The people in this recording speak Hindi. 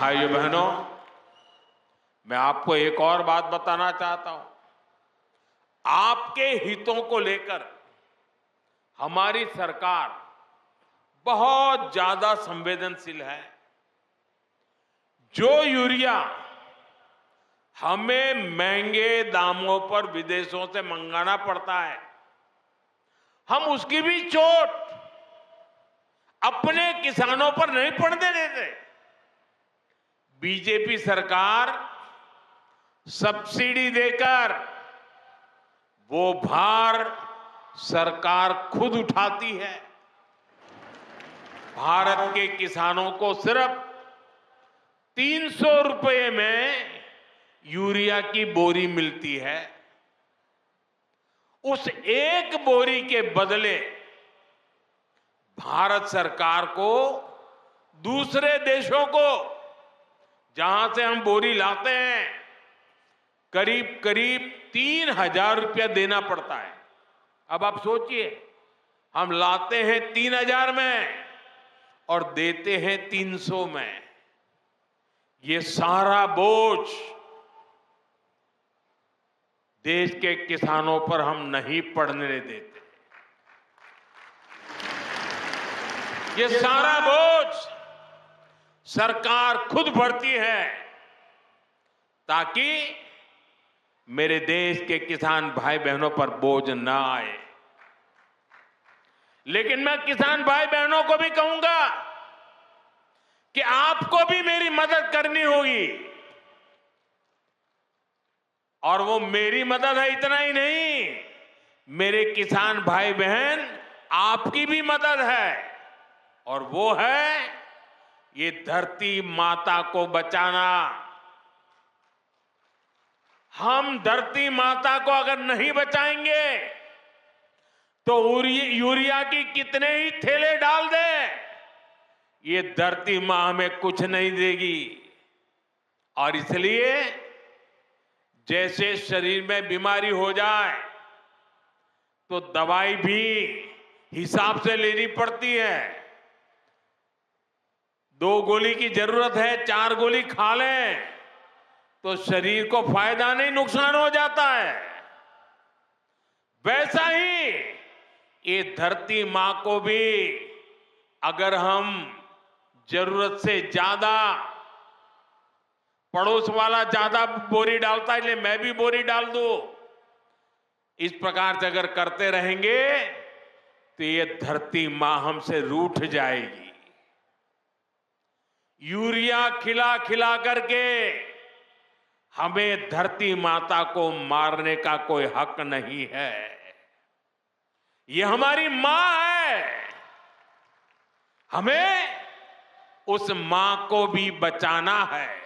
भाइयों बहनों, मैं आपको एक और बात बताना चाहता हूं। आपके हितों को लेकर हमारी सरकार बहुत ज्यादा संवेदनशील है। जो यूरिया हमें महंगे दामों पर विदेशों से मंगाना पड़ता है, हम उसकी भी चोट अपने किसानों पर नहीं पड़ने देते। बीजेपी सरकार सब्सिडी देकर वो भार सरकार खुद उठाती है। भारत के किसानों को सिर्फ 300 रुपए में यूरिया की बोरी मिलती है। उस एक बोरी के बदले भारत सरकार को दूसरे देशों को, जहां से हम बोरी लाते हैं, करीब करीब 3,000 रुपया देना पड़ता है। अब आप सोचिए, हम लाते हैं 3,000 में और देते हैं 300 में। ये सारा बोझ देश के किसानों पर हम नहीं पड़ने देते। ये सारा बोझ सरकार खुद भरती है, ताकि मेरे देश के किसान भाई बहनों पर बोझ ना आए। लेकिन मैं किसान भाई बहनों को भी कहूंगा कि आपको भी मेरी मदद करनी होगी। और वो मेरी मदद है इतना ही नहीं, मेरे किसान भाई बहन आपकी भी मदद है, और वो है ये धरती माता को बचाना। हम धरती माता को अगर नहीं बचाएंगे तो यूरिया की कितने ही थैले डाल दे, ये धरती मां हमें कुछ नहीं देगी। और इसलिए जैसे शरीर में बीमारी हो जाए तो दवाई भी हिसाब से लेनी पड़ती है। 2 गोली की जरूरत है, 4 गोली खा लें तो शरीर को फायदा नहीं, नुकसान हो जाता है। वैसा ही ये धरती मां को भी अगर हम जरूरत से ज्यादा, पड़ोस वाला ज्यादा बोरी डालता है इसलिए मैं भी बोरी डाल दूं, इस प्रकार से अगर करते रहेंगे तो ये धरती मां हमसे रूठ जाएगी। यूरिया खिला खिला करके हमें धरती माता को मारने का कोई हक नहीं है। ये हमारी मां है, हमें उस मां को भी बचाना है।